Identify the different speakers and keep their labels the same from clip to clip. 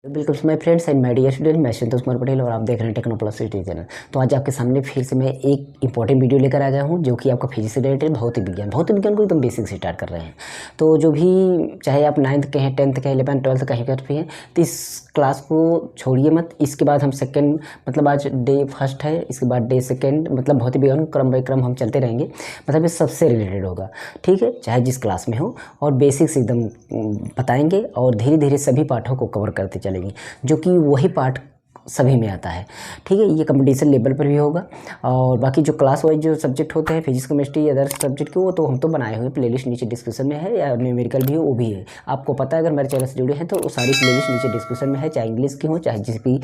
Speaker 1: बिल्कुल my friends and my dear student, मैं संतोष कुमार पटेल और आप देख रहे हैं टेक्नोप्लस सिटी चैनल। तो आज आपके सामने फिर से मैं एक इंपॉर्टेंट वीडियो लेकर आ गया हूं जो कि आपका फिजिक्स से रिलेटेड भौतिक विज्ञान को एकदम बेसिक से स्टार्ट कर रहे हैं। तो जो भी चाहे आप 9th के हैं, 10th के हैं, 11th 12th कहीं कर भी हैं, तो इस क्लास को छोड़िए मत। इसके बाद हम सेकेंड मतलब आज डे फर्स्ट है, इसके बाद डे सेकेंड मतलब भौतिक विज्ञान क्रम बाई क्रम हम चलते रहेंगे। मतलब ये सबसे रिलेटेड होगा, ठीक है, चाहे जिस क्लास में हो, और बेसिक्स एकदम बताएंगे और धीरे धीरे सभी पाठों को कवर करते चलेंगे, जो कि वही पाठ सभी में आता है। ठीक है, ये कंपटीशन लेवल पर भी होगा। और बाकी जो क्लास वाइज जो सब्जेक्ट होते हैं, फिजिक्स केमिस्ट्री अदर सब्जेक्ट के, वो तो हम तो बनाए हुए प्लेलिस्ट नीचे डिस्क्रिप्शन में है, या न्यूमेरिकल भी हो वो भी है। आपको पता है अगर मेरे चैनल से जुड़े हैं तो वो सारी प्लेलिस्ट नीचे डिस्क्रिप्शन में है, चाहे इंग्लिश की हो चाहे जिस भी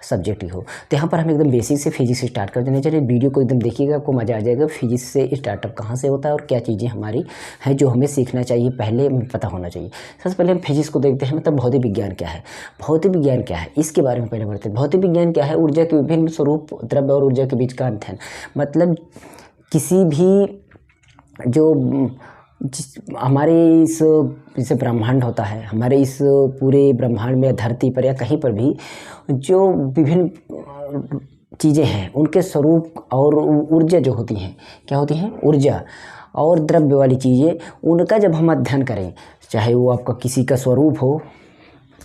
Speaker 1: सब्जेक्ट की हो। तो यहाँ पर हम एकदम बेसिक से फिजिक्स से स्टार्ट कर देना चाहिए। वीडियो को एकदम देखिएगा, आपको मज़ा आ जाएगा। फिजिक्स से स्टार्टअप कहाँ से होता है और क्या चीज़ें हमारी हैं जो हमें सीखना चाहिए, पहले पता होना चाहिए। सबसे पहले हम फिजिक्स को देखते हैं, मतलब भौतिक विज्ञान क्या है। भौतिक विज्ञान क्या है इसके बारे में पहले बढ़ते हैं। भौतिक विज्ञान क्या है? ऊर्जा के विभिन्न स्वरूप, द्रव्य और ऊर्जा के बीच का अध्ययन। मतलब किसी भी जो हमारे इस जैसे ब्रह्मांड होता है, हमारे इस पूरे ब्रह्मांड में, धरती पर या कहीं पर भी जो विभिन्न चीज़ें हैं, उनके स्वरूप और ऊर्जा जो होती हैं, क्या होती हैं? ऊर्जा और द्रव्य वाली चीज़ें, उनका जब हम अध्ययन करें, चाहे वो आपका किसी का स्वरूप हो,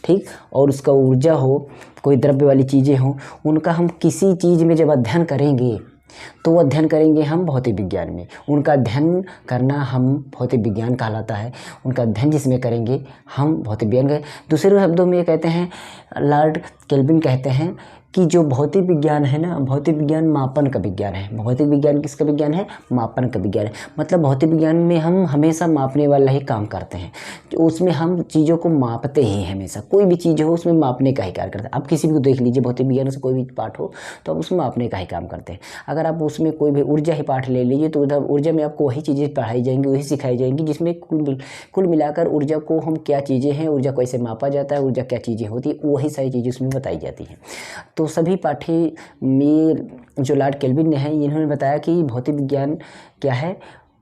Speaker 1: ठीक, और उसका ऊर्जा हो, कोई द्रव्य वाली चीज़ें हों, उनका हम किसी चीज़ में जब अध्ययन करेंगे तो वो अध्ययन करेंगे हम भौतिक विज्ञान में। उनका अध्ययन करना हम भौतिक विज्ञान कहलाता है। उनका अध्ययन जिसमें करेंगे हम भौतिक विज्ञान का। दूसरे शब्दों में ये कहते हैं, लॉर्ड केल्विन कहते हैं कि जो भौतिक विज्ञान है ना, भौतिक विज्ञान मापन का विज्ञान है। भौतिक विज्ञान किसका विज्ञान है? मापन का विज्ञान है। मतलब भौतिक विज्ञान में हम हमेशा मापने वाला ही काम करते हैं। उसमें हम चीज़ों को मापते ही हमेशा, कोई भी चीज़ हो उसमें मापने का ही कार्य करते हैं। आप किसी भी को देख लीजिए, भौतिक विज्ञान से कोई भी पाठ हो तो आप उसमें मापने का ही काम करते हैं। अगर आप उसमें कोई भी ऊर्जा ही पाठ ले लीजिए तो उधर ऊर्जा में आपको वही चीज़ें पढ़ाई जाएंगी, वही सिखाई जाएंगी, जिसमें कुल मिलाकर ऊर्जा को हम क्या चीज़ें हैं, ऊर्जा को कैसे मापा जाता है, ऊर्जा क्या चीज़ें होती है, वही सारी चीज़ें उसमें बताई जाती हैं। तो सभी पाठ्य में जो लॉर्ड केल्विन ने है, इन्होंने बताया कि भौतिक विज्ञान क्या है,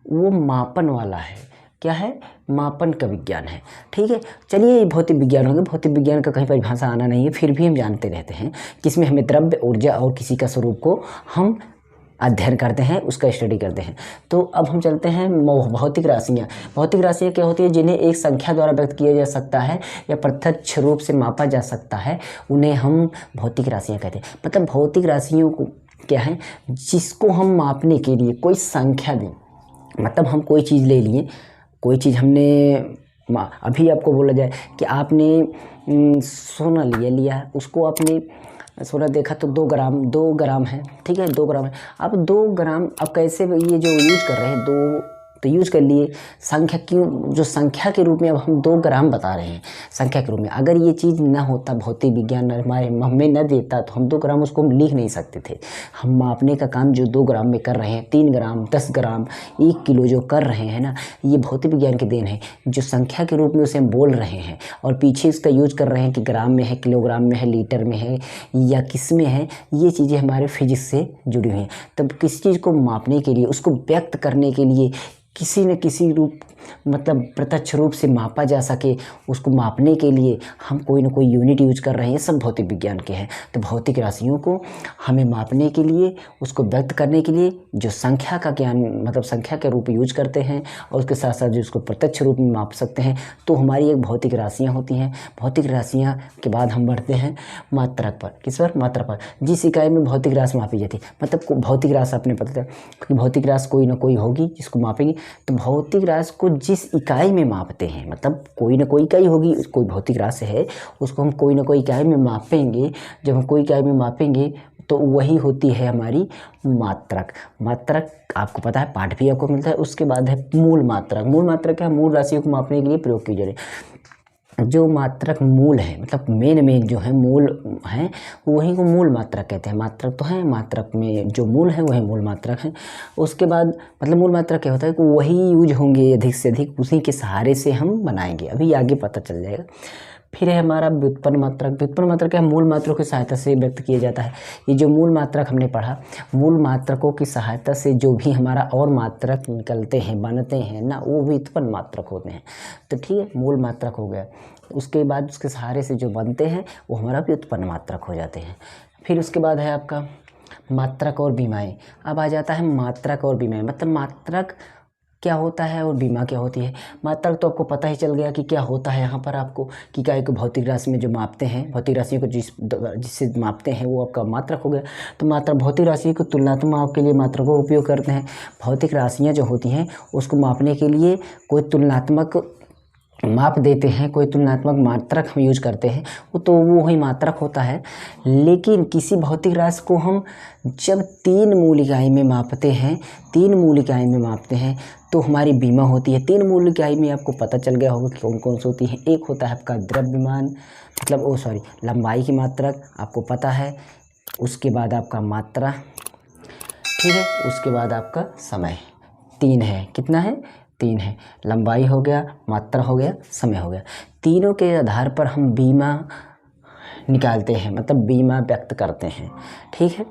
Speaker 1: वो मापन वाला है। क्या है? मापन का विज्ञान है। ठीक है, चलिए भौतिक विज्ञान हो गया। भौतिक विज्ञान का कहीं परिभाषा आना नहीं है, फिर भी हम जानते रहते हैं कि इसमें हमें द्रव्य, ऊर्जा और किसी का स्वरूप को हम अध्ययन करते हैं, उसका स्टडी करते हैं। तो अब हम चलते हैं भौतिक राशियाँ। भौतिक राशियाँ क्या होती है? जिन्हें एक संख्या द्वारा व्यक्त किया जा सकता है या प्रत्यक्ष रूप से मापा जा सकता है, उन्हें हम भौतिक राशियाँ कहते हैं। मतलब भौतिक राशियों को क्या है? जिसको हम मापने के लिए कोई संख्या दें। मतलब हम कोई चीज़ ले लिए, कोई चीज़ हमने अभी आपको बोला जाए कि आपने सोना लिया, उसको आपने सोना देखा तो 2 ग्राम है, ठीक है, 2 ग्राम है। अब 2 ग्राम अब कैसे ये जो यूज कर रहे हैं, 2 तो यूज कर लिए, संख्या क्यों, जो संख्या के रूप में अब हम 2 ग्राम बता रहे हैं संख्या के रूप में। अगर ये चीज़ ना होता, भौतिक विज्ञान हमें न देता, तो हम 2 ग्राम उसको हम लिख नहीं सकते थे। हम मापने का काम जो 2 ग्राम में कर रहे हैं, 3 ग्राम, 10 ग्राम, 1 किलो जो कर रहे हैं ना, ये भौतिक विज्ञान की देन है। जो संख्या के रूप में उसे हम बोल रहे हैं और पीछे इसका यूज कर रहे हैं कि ग्राम में है, किलोग्राम में है, लीटर में है या किस में है, ये चीज़ें हमारे फिजिक्स से जुड़ी हुई हैं। तब किसी चीज़ को मापने के लिए, उसको व्यक्त करने के लिए किसी न किसी रूप, मतलब प्रत्यक्ष रूप से मापा जा सके, उसको मापने के लिए हम कोई ना कोई यूनिट यूज कर रहे हैं, सब भौतिक विज्ञान के हैं। तो भौतिक राशियों को हमें मापने के लिए, उसको व्यक्त करने के लिए जो संख्या का ज्ञान, मतलब संख्या के रूप यूज करते हैं, और उसके साथ साथ जो उसको प्रत्यक्ष रूप में माप सकते हैं, तो हमारी एक भौतिक राशियाँ होती हैं। भौतिक राशियाँ के बाद हम बढ़ते हैं मात्रक पर। किस पर? मात्रा पर। जिस इकाई में भौतिक राशि मापी जाती है, मतलब भौतिक राशि आपने पता है कि भौतिक राशि कोई ना कोई होगी जिसको मापेंगे। तो भौतिक राशि को जिस इकाई में मापते हैं, मतलब कोई ना कोई इकाई होगी, कोई भौतिक राशि है, उसको हम कोई ना कोई इकाई में मापेंगे। जब हम कोई इकाई में मापेंगे तो वही होती है हमारी मात्रक। मात्रक आपको पता है, पाठ भी आपको मिलता है। उसके बाद है मूल मात्रक। मूल मात्रक क्या है? मूल राशियों को मापने के लिए प्रयोग की जाए। जो मात्रक मूल है, मतलब मेन जो है मूल हैं, वही को मूल मात्रक कहते हैं। मात्रक तो है, मात्रक में जो मूल है वही मूल मात्रक है। उसके बाद मतलब मूल मात्रक क्या होता है कि वही यूज होंगे अधिक से अधिक, उसी के सहारे से हम बनाएंगे। अभी आगे पता चल जाएगा। फिर है हमारा व्युत्पन्न मात्रक। व्युत्पन्न मात्रक क्या? मूल मात्रों की सहायता से व्यक्त किया जाता है। ये जो मूल मात्रक हमने पढ़ा, मूल मात्रकों की सहायता से जो भी हमारा और मात्रक निकलते हैं, बनते हैं ना, वो व्युत्पन्न मात्रक होते हैं। तो ठीक है, मूल मात्रक हो गया। उसके बाद उसके सहारे से जो बनते हैं वो हमारा व्युत्पन्न मात्रक हो जाते हैं। फिर उसके बाद है आपका मात्रक और बीमाएँ। अब आ जाता है मात्रक और बीमाएँ, मतलब मात्रक क्या होता है और बीमा क्या होती है। मात्रक तो आपको पता ही चल गया कि क्या होता है यहाँ पर आपको, कि क्या एक भौतिक राशि में जो मापते हैं, भौतिक राशियों को जिससे मापते हैं वो आपका मात्रक हो गया। तो मात्रक भौतिक राशि को तुलनात्मक माप के लिए मात्रकों का उपयोग करते हैं। भौतिक राशियाँ जो होती हैं उसको मापने के लिए कोई तुलनात्मक माप देते हैं, कोई तुलनात्मक मात्रक हम यूज करते हैं, वो तो वो ही मात्रक होता है। लेकिन किसी भौतिक राशि को हम जब 3 मूल इकाई में मापते हैं, 3 मूल इकाई में मापते हैं तो हमारी बीमा होती है। 3 मूल इकाई में आपको पता चल गया होगा कि कौन कौन सी होती है। एक होता है आपका द्रव्यमान, मतलब लंबाई की मात्रक आपको पता है। उसके बाद आपका मात्रा, ठीक है। उसके बाद आपका समय। 3 है, कितना है? 3 है। लंबाई हो गया, मात्रा हो गया, समय हो गया। तीनों के आधार पर हम बीमा निकालते हैं, मतलब बीमा व्यक्त करते हैं, ठीक है।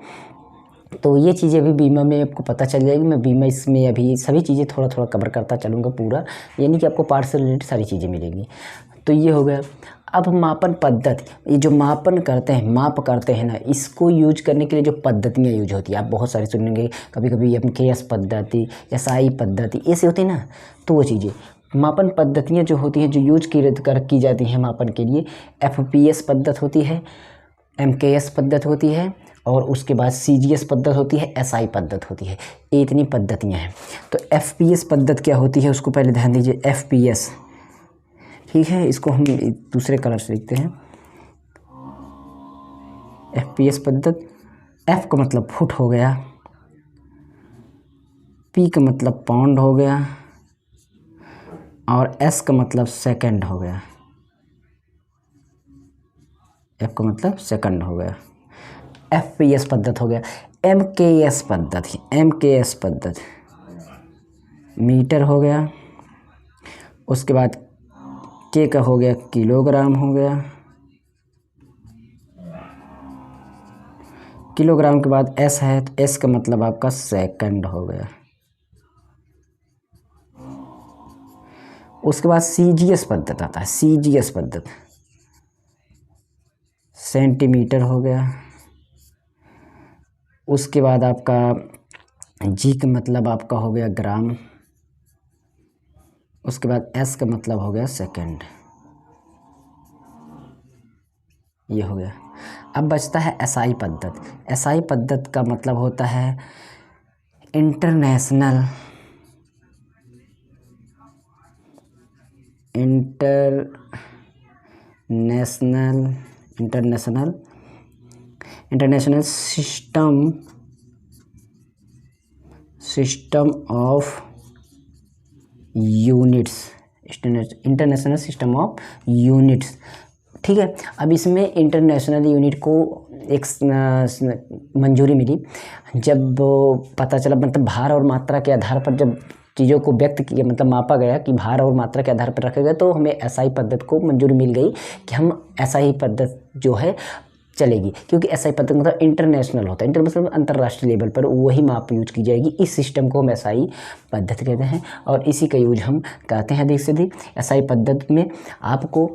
Speaker 1: तो ये चीज़ें भी बीमा में आपको पता चल जाएगी। मैं बीमा इसमें अभी सभी चीज़ें थोड़ा थोड़ा कवर करता चलूँगा पूरा, यानी कि आपको पार्ट से रिलेटेड सारी चीज़ें मिलेंगी। तो ये हो गया। अब मापन पद्धति, ये जो मापन करते हैं, माप करते हैं ना, इसको यूज करने के लिए जो पद्धतियाँ यूज होती है, आप बहुत सारे सुनेंगे, कभी कभी MKS पद्धति, SI पद्धति, ऐसे होती है ना। तो वो चीज़ें मापन पद्धतियाँ जो होती हैं, जो यूज की जाती हैं मापन के लिए, FPS पद्धति होती है, MKS पद्धति होती है, और उसके बाद CGS पद्धति होती है, SI पद्धति होती है। ये इतनी पद्धतियाँ हैं। तो FPS पद्धति क्या होती है उसको पहले ध्यान दीजिए। FPS, ठीक है, इसको हम दूसरे कलर से लिखते हैं। FPS पद्धति, F का मतलब फुट हो गया, P का मतलब पाउंड हो गया, और S का मतलब सेकंड हो गया। F का मतलब सेकंड हो गया। FPS पद्धति हो गया। MKS पद्धति मीटर हो गया। उसके बाद K का हो गया किलोग्राम हो गया। किलोग्राम के बाद S है, तो S का मतलब आपका सेकंड हो गया। उसके बाद CGS पद्धति आता है। CGS पद्धति सेंटीमीटर हो गया। उसके बाद आपका G का मतलब आपका हो गया ग्राम। उसके बाद S का मतलब हो गया सेकंड। ये हो गया। अब बचता है SI पद्धति। SI पद्धति का मतलब होता है international system of units, international system of units, ठीक है। अब इसमें इंटरनेशनल यूनिट को एक मंजूरी मिली जब पता चला, मतलब भार और मात्रा के आधार पर जब चीज़ों को व्यक्त किया, मतलब मापा गया कि भार और मात्रा के आधार पर रखे गए, तो हमें SI पद्धति को मंजूरी मिल गई कि हम SI पद्धति जो है चलेगी, क्योंकि SI पद्धति मतलब इंटरनेशनल होता है, इंटरनेशनल अंतर्राष्ट्रीय लेवल पर वही माप यूज की जाएगी। इस सिस्टम को हम SI पद्धति कहते हैं, और इसी का यूज हम करते हैं अधिक से अधिक। SI पद्धति में आपको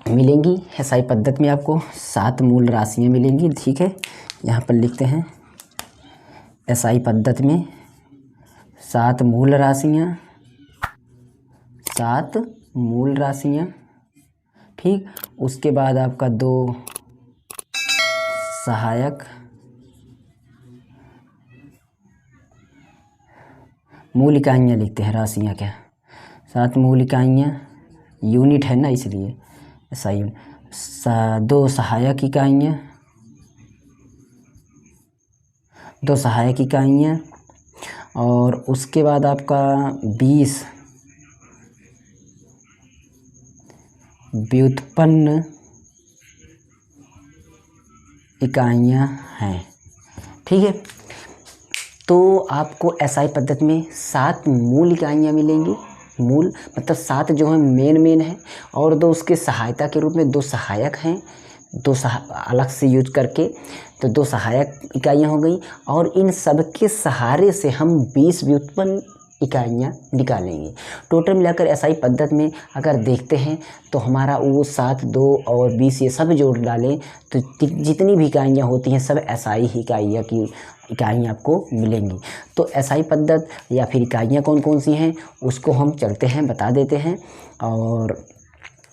Speaker 1: मिलेंगी, SI पद्धति में आपको 7 मूल राशियाँ मिलेंगी, ठीक है। यहाँ पर लिखते हैं SI पद्धति में 7 मूल राशियाँ, 7 मूल राशियाँ, ठीक। उसके बाद आपका 2 सहायक मूल इकाइयाँ लिखते हैं। राशियाँ क्या, 7 मूल इकाइयाँ, यूनिट है ना इसलिए SI यूनिट। 2 सहायक इकाइयाँ, 2 सहायक इकाइयाँ, और उसके बाद आपका 20 व्युत्पन्न इकाइयाँ हैं, ठीक है। तो आपको SI पद्धति में 7 मूल इकाइयाँ मिलेंगी। मूल मतलब 7 जो है मेन है, और 2 उसके सहायता के रूप में 2 सहायक हैं, 2 अलग से यूज करके, तो 2 सहायक इकाइयाँ हो गई। और इन सब के सहारे से हम 20 व्युत्पन्न इकाइयाँ निकालेंगे। टोटल मिलाकर एसआई पद्धति में अगर देखते हैं तो हमारा वो 7, 2 और 20 ये सब जोड़ डालें तो जितनी भी इकाइयाँ होती हैं सब एसआई इकाइयाँ की इकाइयाँ आपको मिलेंगी। तो एसआई पद्धति या फिर इकाइयाँ कौन कौन सी हैं उसको हम चलते हैं बता देते हैं, और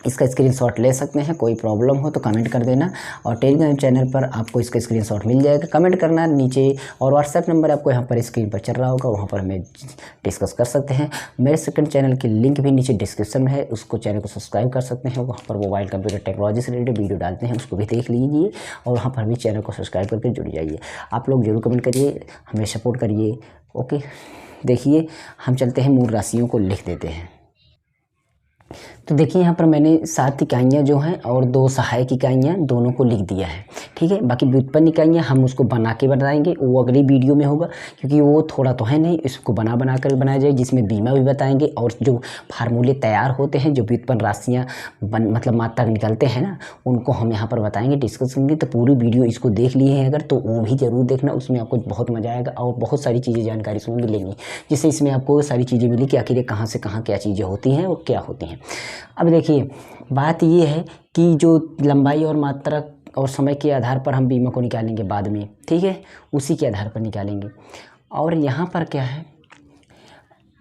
Speaker 1: इसका स्क्रीनशॉट ले सकते हैं। कोई प्रॉब्लम हो तो कमेंट कर देना, और टेलीग्राम चैनल पर आपको इसका स्क्रीनशॉट मिल जाएगा। कमेंट करना नीचे, और व्हाट्सएप नंबर आपको यहाँ पर स्क्रीन पर चल रहा होगा, वहाँ पर हमें डिस्कस कर सकते हैं। मेरे सेकंड चैनल की लिंक भी नीचे डिस्क्रिप्शन में है, उसको चैनल को सब्सक्राइब कर सकते हैं। वहाँ पर मोबाइल कंप्यूटर टेक्नोलॉजी से रिलेटेड वीडियो डालते हैं, उसको भी देख लीजिए, और वहाँ पर भी चैनल को सब्सक्राइब करके जुड़ जाइए। आप लोग जरूर कमेंट करिए, हमें सपोर्ट करिए। ओके, देखिए हम चलते हैं मूल राशियों को लिख देते हैं। तो देखिए यहाँ पर मैंने 7 इकाइयाँ जो हैं और 2 सहायक इकाइयाँ दोनों को लिख दिया है, ठीक है। बाकी व्युत्पन्न इकाइयाँ हम उसको बना के बताएंगे, वो अगली वीडियो में होगा, क्योंकि वो थोड़ा तो है नहीं, इसको बना कर बनाया जाए, जिसमें बीमा भी बताएंगे, और जो फार्मूले तैयार होते हैं, जो व्युत्पन्न राशियाँ मतलब मात्रा निकलते हैं ना, उनको हम यहाँ पर बताएंगे, डिस्कस करेंगे। तो पूरी वीडियो इसको देख लिए हैं अगर, तो वो भी ज़रूर देखना, उसमें आपको बहुत मज़ा आएगा और बहुत सारी चीज़ें जानकारी उसमें मिलेंगी, जिससे इसमें आपको सारी चीज़ें मिली कि आखिर कहाँ से कहाँ क्या चीज़ें होती हैं और क्या होती हैं। अब देखिए बात ये है कि जो लंबाई और मात्रा और समय के आधार पर हम बीमा को निकालेंगे बाद में, ठीक है, उसी के आधार पर निकालेंगे। और यहाँ पर क्या है,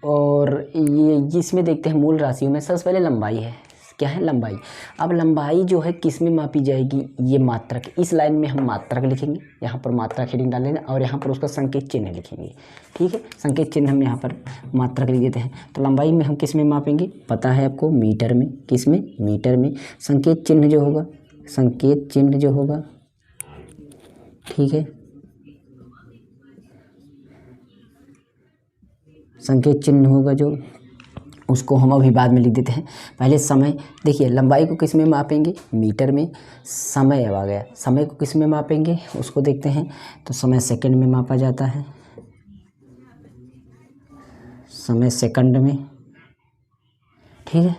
Speaker 1: और ये इसमें देखते हैं मूल राशियों में सबसे पहले लंबाई है। क्या है लंबाई? अब लंबाई जो है किस में मापी जाएगी? ये मात्रक, इस लाइन में हम मात्रक लिखेंगे, यहाँ पर मात्रक हेडिंग डालेंगे और यहाँ पर उसका संकेत चिन्ह लिखेंगे, ठीक है। संकेत चिन्ह हम यहाँ पर मात्रक लिख देते हैं। तो लंबाई में हम किस में मापेंगे? पता है आपको, मीटर में। किस में? मीटर में। संकेत चिन्ह जो होगा, संकेत चिन्ह जो होगा, ठीक है, संकेत चिन्ह होगा जो, उसको हम अभी बाद में लिख देते हैं। पहले समय, देखिए लंबाई को किस में मापेंगे? मीटर में। समय अब आ गया, समय को किस में मापेंगे उसको देखते हैं। तो समय सेकंड में मापा जाता है, समय सेकंड में, ठीक है,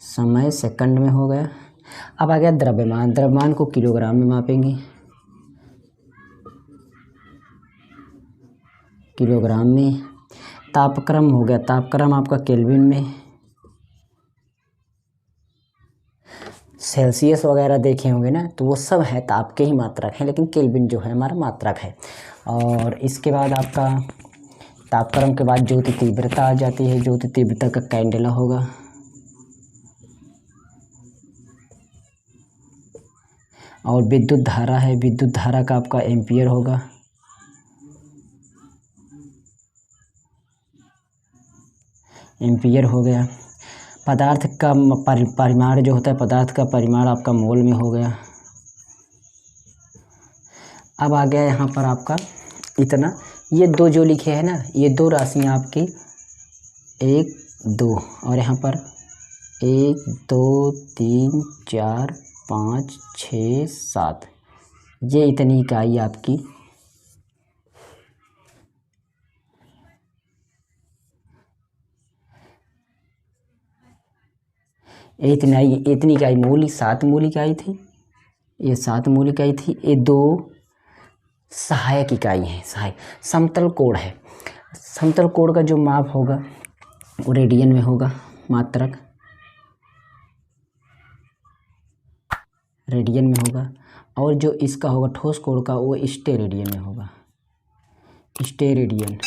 Speaker 1: समय सेकंड में हो गया। अब आ गया द्रव्यमान, द्रव्यमान को किलोग्राम में मापेंगे, किलोग्राम में। तापक्रम हो गया, तापक्रम आपका केल्विन में। सेल्सियस वगैरह देखे होंगे ना, तो वो सब है ताप के ही मात्रक हैं, लेकिन केल्विन जो है हमारा मात्रक है। और इसके बाद आपका तापक्रम के बाद ज्योति तीव्रता आ जाती है, ज्योति तीव्रता का कैंडेला होगा। और विद्युत धारा है, विद्युत धारा का आपका एम्पियर होगा। एम्पियर हो गया। पदार्थ का परिमाण जो होता है, पदार्थ का परिमाण आपका मोल में हो गया। अब आ गया यहाँ पर आपका इतना, ये 2 जो लिखे हैं ना, ये 2 राशियाँ आपकी 1, 2, और यहाँ पर 1, 2, 3, 4, 5, 6, 7, ये इतनी इकाई आपकी इतनी इकाई मूल 7 मूल इकाई थी, ये 7 मूल इकाई थी। ये 2 सहायक इकाई हैं। सहायक समतल कोण है, समतल कोण का जो माप होगा वो रेडियन में होगा, मात्रक रेडियन में होगा। और जो इसका होगा ठोस कोण का, वो स्टेरेडियन में होगा, स्टेरेडियन,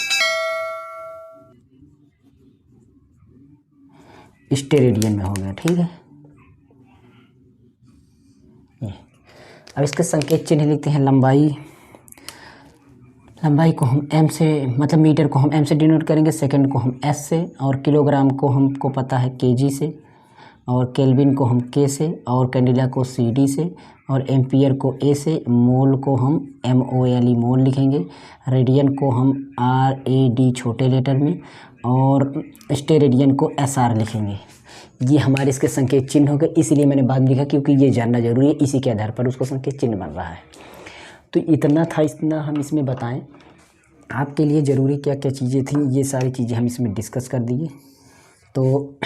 Speaker 1: स्टेरेडियन में हो गया, ठीक है। अब इसके संकेत चिन्ह लिखते हैं। लंबाई, लंबाई को हम m से, मतलब मीटर को हम m से डिनोट करेंगे, सेकंड को हम s से, और किलोग्राम को हमको पता है kg से, और केल्विन को हम k से, और कैंडेला को cd से, और एम्पियर को a से, मोल को हम mole मोल लिखेंगे, रेडियन को हम rad छोटे लेटर में, और स्टेरेडियन को sr लिखेंगे। ये हमारे इसके संकेत चिन्ह हो गए, इसीलिए मैंने बाद में लिखा क्योंकि ये जानना जरूरी है, इसी के आधार पर उसको संकेत चिन्ह बन रहा है। तो इतना था, इतना हम इसमें बताएं आपके लिए ज़रूरी क्या क्या चीज़ें थी, ये सारी चीज़ें हम इसमें डिस्कस कर दिए। तो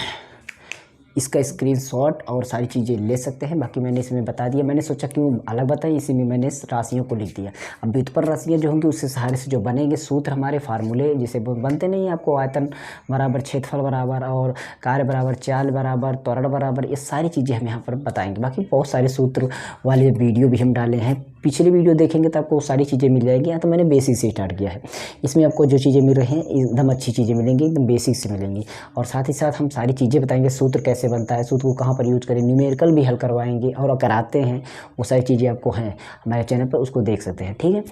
Speaker 1: इसका स्क्रीनशॉट और सारी चीज़ें ले सकते हैं। बाकी मैंने इसमें बता दिया, मैंने सोचा क्यों अलग बताएं, इसी में मैंने राशियों को लिख दिया। अब व्युत्पन्न राशियाँ जो होंगी उससे सहारे से जो बनेंगे सूत्र, हमारे फार्मूले जैसे बनते नहीं हैं आपको, आयतन बराबर क्षेत्रफल बराबर और कार्य बराबर चाल बराबर त्वरण बराबर, ये सारी चीज़ें हम यहाँ पर बताएंगे। बाकी बहुत सारे सूत्र वाले वीडियो भी हम डाले हैं, पिछली वीडियो देखेंगे तो आपको सारी चीज़ें मिल जाएगी। यहाँ तो मैंने बेसिक से स्टार्ट किया है, इसमें आपको जो चीज़ें मिल रही हैं एकदम अच्छी चीज़ें मिलेंगी, एकदम बेसिक से मिलेंगी। और साथ ही साथ हम सारी चीज़ें बताएंगे, सूत्र कैसे बनता है, सूत्र को कहाँ पर यूज करें, न्यूमेरिकल भी हल करवाएंगे और कराते हैं, वो सारी चीज़ें आपको हैं हमारे चैनल पर, उसको देख सकते हैं। ठीक है,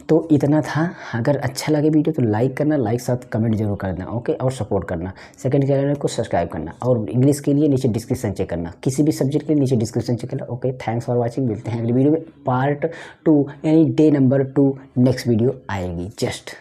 Speaker 1: तो इतना था। अगर अच्छा लगे वीडियो तो लाइक करना, लाइक साथ कमेंट जरूर करना, ओके, और सपोर्ट करना। सेकंड चैनल को सब्सक्राइब करना, और इंग्लिश के लिए नीचे डिस्क्रिप्शन चेक करना, किसी भी सब्जेक्ट के नीचे डिस्क्रिप्शन चेक करना। Okay, thanks for watching. मिलते हैं अगली वीडियो में, पार्ट 2 यानी डे नंबर 2 नेक्स्ट वीडियो आएगी जस्ट।